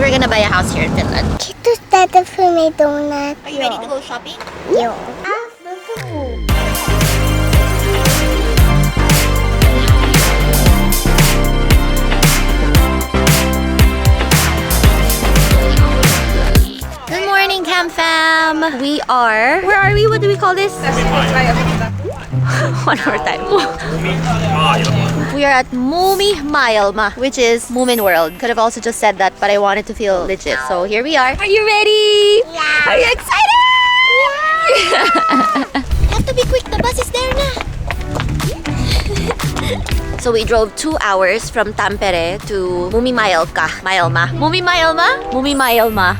we're gonna buy a house here in Finland. Ito start for my donut. Are you ready to go shopping? Yo. Good morning, Cam Fam! We are... Where are we? What do we call this? One more time. We are at Moominworld, which is Moominworld. Could have also just said that, but I wanted to feel legit. So here we are. Are you ready? Yeah. Are you excited? Yeah. Have to be quick. The bus is there na. So we drove 2 hours from Tampere to Moominworld.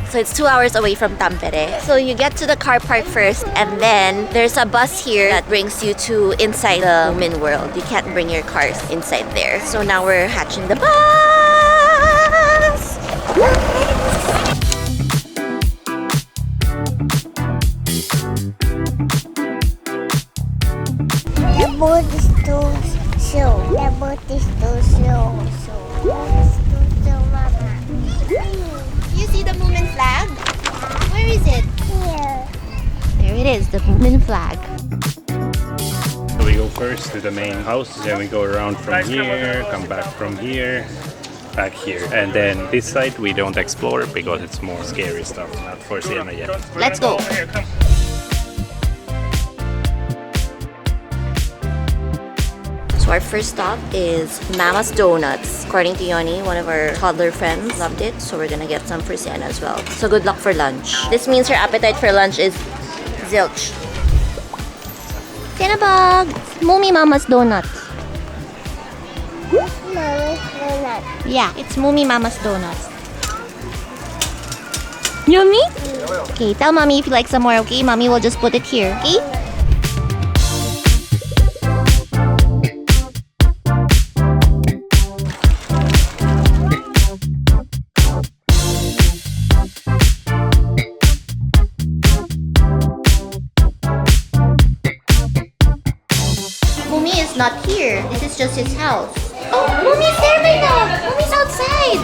So it's 2 hours away from Tampere. So you get to the car park first, and then there's a bus here that brings you to inside the Moominworld. You can't bring your cars inside there. So now we're hatching the bus. The boat is too slow. The boat is too slow. Mama. You see the Moomin flag? Where is it? Here. There it is, the Moomin flag. So we go first to the main house, then we go around from here, come back from here, back here. And then this side we don't explore because it's more scary stuff, not for Sienna yet. Let's go. So our first stop is Mama's Donuts. According to Yoni, one of our toddler friends loved it, so we're gonna get some for Sienna as well. So good luck for lunch. This means her appetite for lunch is zilch. Sienna bag! Moomy Mama's Donuts. Mama's donut. Yeah, it's Moomy Mama's Donuts. Yummy? Okay, tell Mommy if you like some more, okay? Mommy will just put it here, okay? Moomy is not here. This is just his house. Oh, Moomy's there right now. Moomy's outside.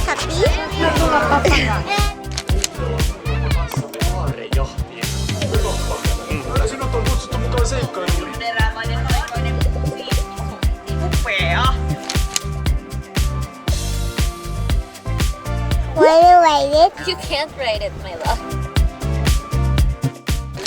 Happy? Want to ride it? You can't ride it, my love.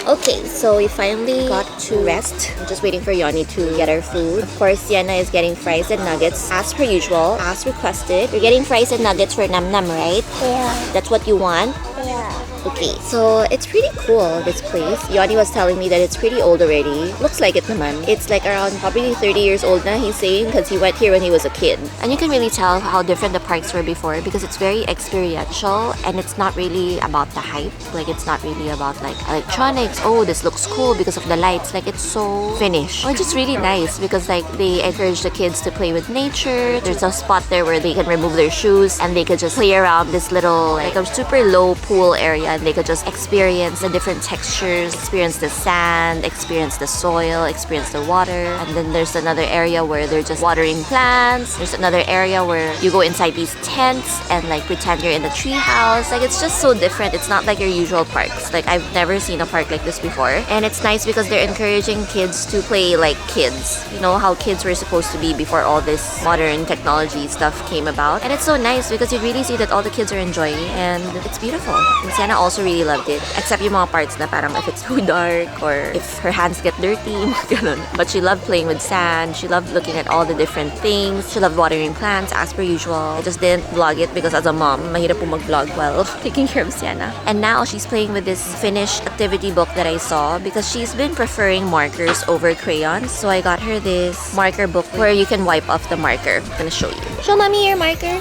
Okay, so we finally got to rest. I'm just waiting for Yoni to get our food. Of course, Sienna is getting fries and nuggets as per usual, as requested. You're getting fries and nuggets for Nam Nam, right? Yeah. That's what you want? Yeah. Okay, so it's pretty cool, this place. Yoni was telling me that it's pretty old already. Looks like it naman. It's like around probably 30 years old na, he's saying, because he went here when he was a kid. And you can really tell how different the parks were before because it's very experiential and it's not really about the hype. Like, it's not really about like electronics. Oh, this looks cool because of the lights. Like, it's so Finnish. It's just really nice because like they encourage the kids to play with nature. There's a spot there where they can remove their shoes and they could just play around this little, like a super low pool area, and they could just experience the different textures, experience the sand, experience the soil, experience the water. And then there's another area where they're just watering plants. There's another area where you go inside these tents and like pretend you're in the tree house. Like, it's just so different. It's not like your usual parks. Like, I've never seen a park like this before. And it's nice because they're encouraging kids to play like kids. You know how kids were supposed to be before all this modern technology stuff came about. And it's so nice because you really see that all the kids are enjoying and it's beautiful. And Sienna also really loved it. Except yung mga parts na parang if it's too dark or if her hands get dirty, ganun. But she loved playing with sand. She loved looking at all the different things. She loved watering plants as per usual. I just didn't vlog it because as a mom, mahirap po mag-vlog while taking care of Sienna. And now she's playing with this Finnish activity book that I saw because she's been preferring markers over crayons. So I got her this marker book where you can wipe off the marker. I'm gonna show you. Show mommy your marker.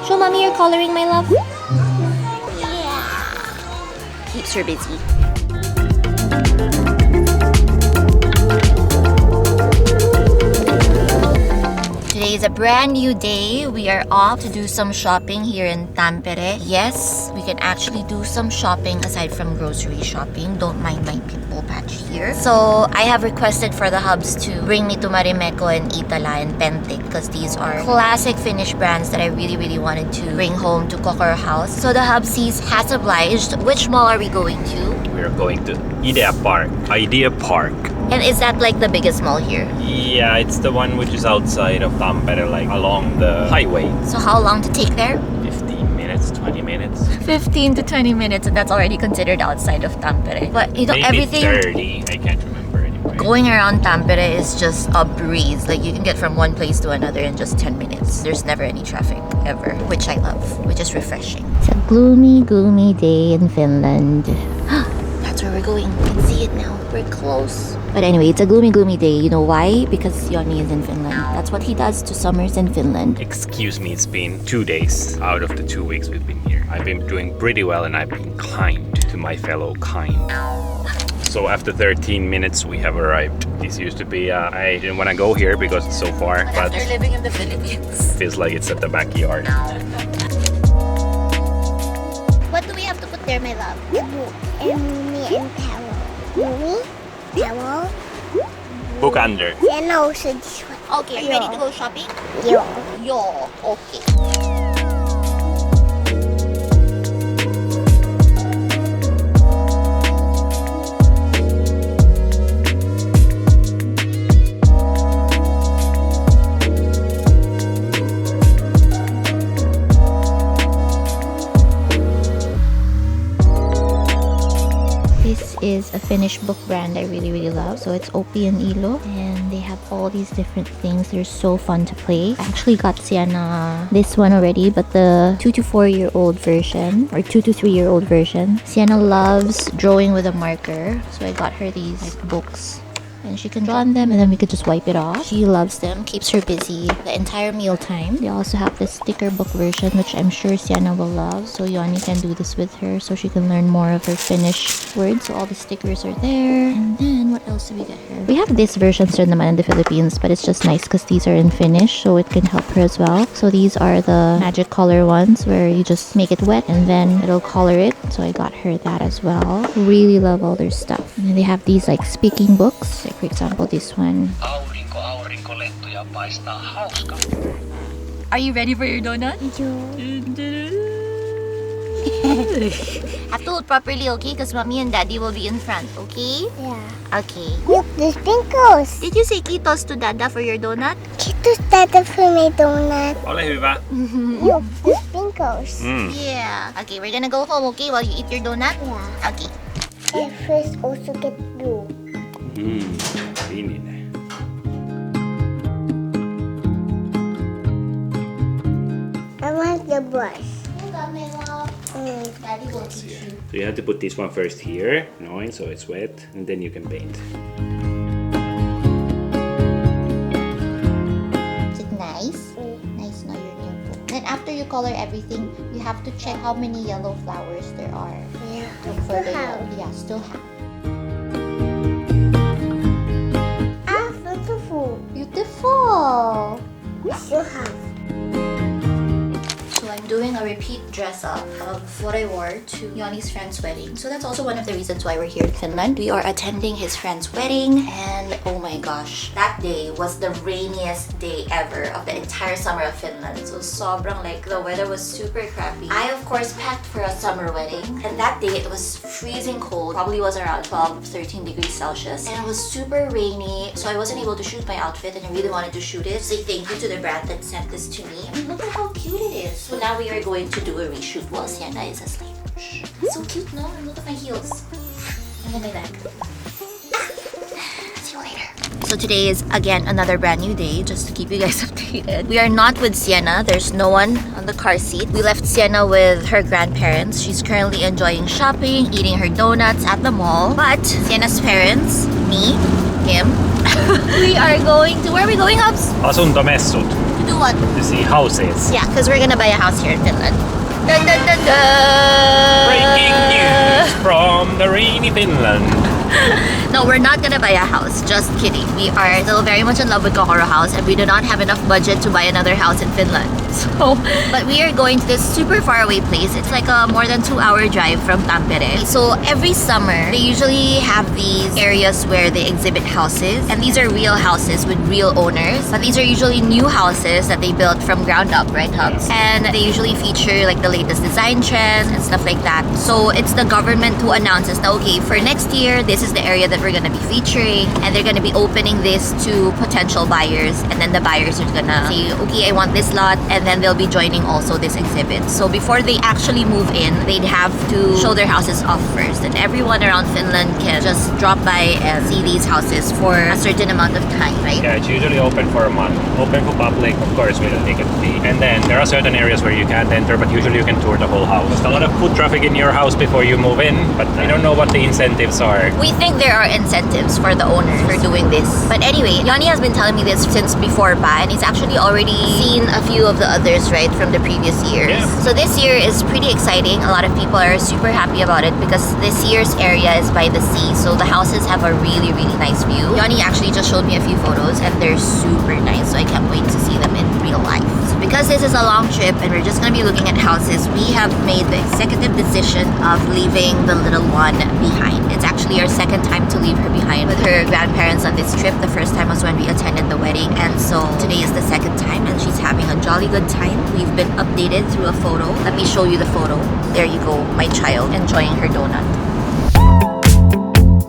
Show mommy your coloring, my love. Keeps her busy. Today is a brand new day. We are off to do some shopping here in Tampere. Yes, we can actually do some shopping aside from grocery shopping. Don't mind my pimple patch here. So I have requested for the hubs to bring me to Marimekko and Itala and Pentik because these are classic Finnish brands that I really wanted to bring home to Kokoro House. So the hubsies has obliged. Which mall are we going to? We are going to Idea Park. Idea Park. And is that like the biggest mall here? Yeah, it's the one which is outside of Tampere, like along the highway. So how long to take there? 15 minutes, 20 minutes. 15 to 20 minutes, and that's already considered outside of Tampere. But you know, Maybe everything 30. I can't remember anymore. going around Tampere is just a breeze. Like you can get from one place to another in just 10 minutes. There's never any traffic ever, which I love, which is refreshing. It's a gloomy day in Finland. That's where we're going. You can see it now. We're close. But anyway, it's a gloomy day. You know why? Because Joni is in Finland. That's what he does to summers in Finland. Excuse me, it's been 2 days out of the 2 weeks we've been here. I've been doing pretty well and I've been kind to my fellow kind. So after 13 minutes we have arrived. This used to be, I didn't want to go here because it's so far. But after living in the Philippines, feels like it's at the backyard. What do we have to put there, my love? The book. And Moomin and towel. Moomin, towel. Book under. And also this one. okay, are you ready to go shopping? Yo. Yo, okay. This is a Finnish book brand I really love. So it's Oppi and Ilo, and they have all these different things. They're so fun to play. I actually got Sienna this one already, but the 2 to 4 year old version, or 2 to 3 year old version. Sienna loves drawing with a marker, so I got her these like books. And she can draw on them and then we could just wipe it off. She loves them, keeps her busy the entire meal time. They also have the sticker book version, which I'm sure Sienna will love. So Yoni can do this with her so she can learn more of her Finnish words. So all the stickers are there. And then what else do we get her? We have this version still naman in the Philippines, but it's just nice because these are in Finnish, so it can help her as well. So these are the magic color ones where you just make it wet and then it'll color it. So I got her that as well. Really love all their stuff. And then they have these like speaking books. Like for example, this one. Aurinko, lettuja paistaa hauska. Are you ready for your donut? Have to hold properly, okay? Because mommy and daddy will be in front, okay? Yeah. Okay. Look, the sprinkles. Did you say kitos to dada for your donut? Kitos Dada for my donut. Ole hyvä. Look, the sprinkles. Yeah. Okay, we're gonna go home, okay? While you eat your donut? Yeah. Okay. And first also get blue. Sininen. I want the brush. Daddy will teach you. So you have to put this one first here, knowing so it's wet, and then you can paint. Is it nice? Nice, now your new book. Then after you color everything, you have to check how many yellow flowers there are. Yeah. For the have. yeah, still have. Ah, beautiful. Beautiful. Still have. So I'm doing a repeat dress up of what I wore to Yoni's friend's wedding. So that's also one of the reasons why we're here in Finland. We are attending his friend's wedding, and oh my gosh, that day was the rainiest day ever of the entire summer of Finland. So sobrang, like, the weather was super crappy. I of course packed for a summer wedding, and that day it was freezing cold. Probably was around 12-13 degrees Celsius, and it was super rainy, so I wasn't able to shoot my outfit, and I really wanted to shoot it. Say thank you to the brand that sent this to me. I mean, look at how cute it is. So now we are going to do a reshoot while Sienna is asleep. It's so cute, no? And look at my heels. And then my neck. See you later. So today is again another brand new day, just to keep you guys updated. We are not with Sienna. There's no one on the car seat. We left Sienna with her grandparents. She's currently enjoying shopping, eating her donuts at the mall. But Sienna's parents, me, him, we are going to, where are we going, Hubs? Asuntomessut. To do what? To see houses. Yeah, because we're gonna buy a house here in Finland. Dun, dun, dun, dun. Breaking news from the rainy Finland. No, we're not gonna buy a house. Just kidding. We are still very much in love with Kokoro House, and we do not have enough budget to buy another house in Finland. So, but we are going to this super far away place. It's like a more than 2-hour drive from Tampere. So every summer, they usually have these areas where they exhibit houses, and these are real houses with real owners. But these are usually new houses that they built from ground up, right, Hubs? And they usually feature like the latest design trends and stuff like that. So it's the government who announces that, okay, for next year, this is the area that we're gonna be featuring, and they're gonna be opening this to potential buyers, and then the buyers are gonna say, okay, I want this lot, and then they'll be joining also this exhibit. So before they actually move in, they'd have to show their houses off first, and everyone around Finland can just drop by and see these houses for a certain amount of time, right? Yeah, it's usually open for a month. Open for public, of course, with a ticket fee. And then there are certain areas where you can't enter, but usually you can tour the whole house. There's a lot of foot traffic in your house before you move in, but I don't know what the incentives are. We think there are incentives for the owners for doing this. But anyway, Yanni has been telling me this since before Pa, and he's actually already seen a few of the others, right, from the previous years. Yeah. So this year is pretty exciting. A lot of people are super happy about it because this year's area is by the sea. So the houses have a really, really nice view. Yanni actually just showed me a few photos and they're super nice. So I can't wait to see them in real life. So because this is a long trip and we're just going to be looking at houses, we have made the executive decision of leaving the little one behind. It's actually our second time to leave her behind with her grandparents on this trip. The first time was when we attended the wedding, and so today is the second time, and she's having a jolly good time. We've been updated through a photo. Let me show you the photo. There you go, my child enjoying her donut.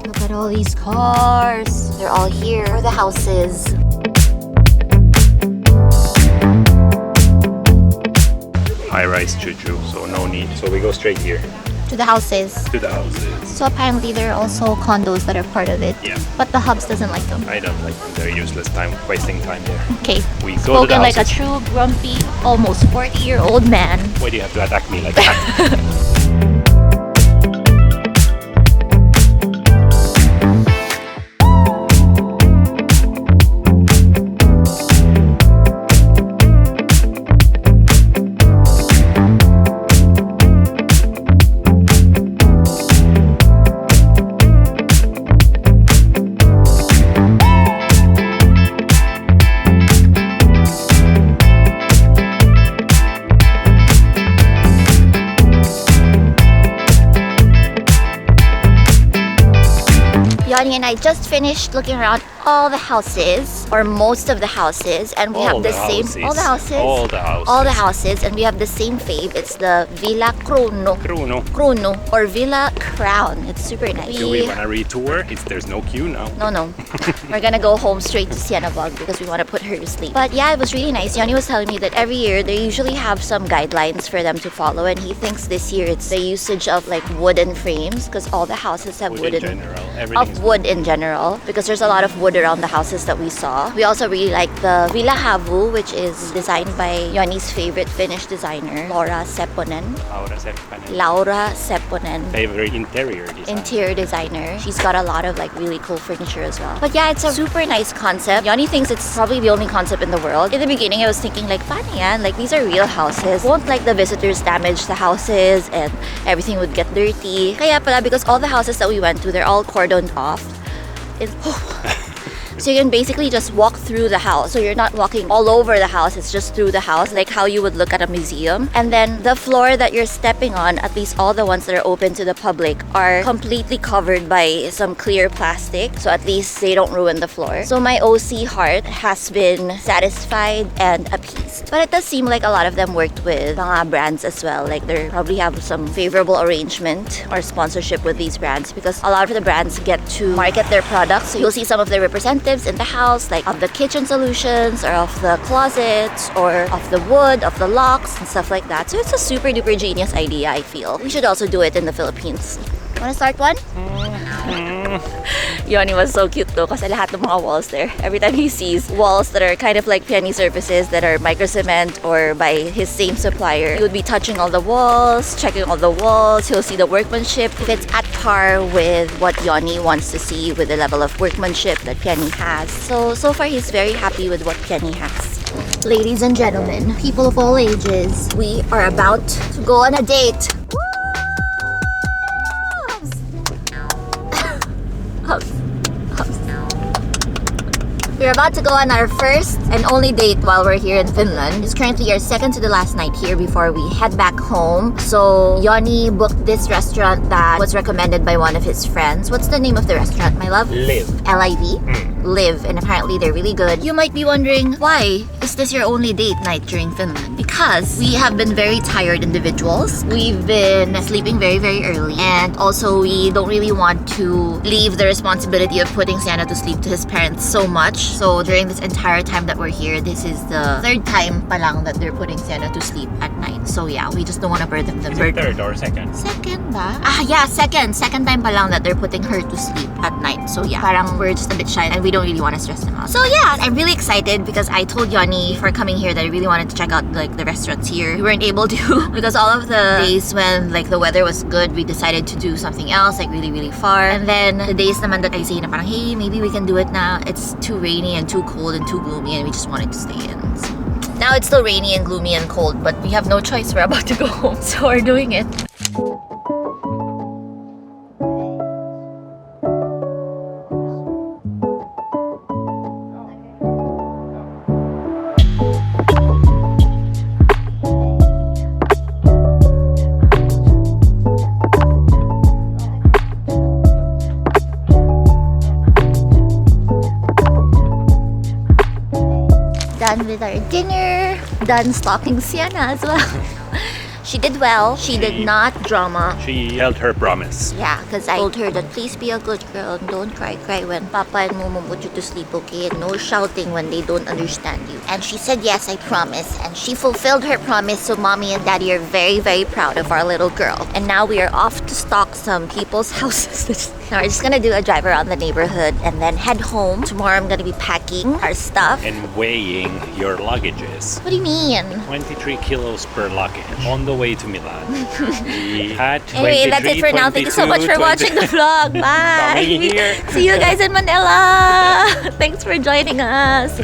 Look at all these cars. They're all here for the houses. High-rise choo-choo, so no need. So we go straight here To the houses. to the houses. So apparently there are also condos that are part of it. Yeah. But the Hubs doesn't like them. I don't like them. They're useless time, wasting time there. Okay. We go to the Spoken like a houses. true grumpy, almost 40-year-old man. Why do you have to attack me like that? Yanni and I just finished looking around all the houses, or most of the houses, and we have the same all the houses, and we have the same fave. It's the Villa Kruno or Villa Crown. It's super nice. Do we want to retour? There's no queue now. No. We're gonna go home straight to Sienabog because we want to put her to sleep. But yeah, it was really nice. Yanni was telling me that every year they usually have some guidelines for them to follow, and he thinks this year it's the usage of like wooden frames because all the houses have Wood in general. Everything's of wood in general, because there's a lot of wood around the houses that we saw. We also really like the Villa Havu, which is designed by Yanni's favorite Finnish designer, Laura Sepponen. Laura Sepponen. Favorite interior designer. She's got a lot of like really cool furniture as well. But yeah, it's a super nice concept. Yanni thinks it's probably the only concept in the world. In the beginning, I was thinking like, paano yan? Like, these are real houses. Won't like the visitors damage the houses and everything would get dirty. Kaya pala, because all the houses that we went to, they're all cordoned off. So you can basically just walk through the house. So you're not walking all over the house, it's just through the house, like how you would look at a museum. And then the floor that you're stepping on, at least all the ones that are open to the public, are completely covered by some clear plastic. So at least they don't ruin the floor. So my OC heart has been satisfied and appeased. But it does seem like a lot of them worked with mga brands as well. Like they probably have some favorable arrangement or sponsorship with these brands, because a lot of the brands get to market their products. So you'll see some of the representatives in the house, like of the kitchen solutions or of the closets or of the wood, of the locks and stuff like that. So it's a super duper genius idea, I feel. We should also do it in the Philippines. Wanna start one? Yoni was so cute though kasi lahat ng mga walls there. Every time he sees walls that are kind of like penny surfaces that are micro cement or by his same supplier, he would be touching all the walls, checking all the walls. He'll see the workmanship, if it's at par with what Yoni wants to see with the level of workmanship that Penny has. So far he's very happy with what Penny has. Ladies and gentlemen, people of all ages, we are about to go on a date. We're about to go on our first and only date while we're here in Finland. It's currently our second to the last night here before we head back home. So Yoni booked this restaurant that was recommended by one of his friends. What's the name of the restaurant, my love? Live. L-I-V? Live, and apparently they're really good. You might be wondering, why is this your only date night during Finland? Because we have been very tired individuals. We've been sleeping very, very early, and also we don't really want to leave the responsibility of putting Sienna to sleep to his parents so much. So during this entire time that we're here, this is the third time pa lang that they're putting Sienna to sleep at night. So yeah, we just don't want to burden them. Is it third or second? Second ba? Yeah, second. Second time pa lang that they're putting her to sleep at night. So yeah, parang we're just a bit shy and we don't really want to stress them out. So yeah, I'm really excited because I told Yoni for coming here that I really wanted to check out like the restaurants here. We weren't able to because all of the days when like the weather was good, we decided to do something else like really, really far. And then the days naman that I say na parang, hey, maybe we can do it now. It's too rainy and too cold and too gloomy and we just wanted to stay in. So now it's still rainy and gloomy and cold, but we have no choice. We're about to go home, so we're doing it. Done with our dinner, done stalking Sienna as well. She did well. She did not drama. She held her promise. Yeah, because I told her that please be a good girl and don't cry when Papa and Momo put you to sleep, okay? And no shouting when they don't understand you. And she said yes, I promise. And she fulfilled her promise, so Mommy and Daddy are very, very proud of our little girl. And now we are off to stalk some people's houses. Now we're just gonna do a drive around the neighborhood and then head home. Tomorrow I'm gonna be packing our stuff. And weighing your luggages. What do you mean? 23 kilos per luggage on the way to Milan. We had 23, Anyway, that's it for now. Thank you so much for watching the vlog. Bye. Coming here. See you guys in Manila. Thanks for joining us.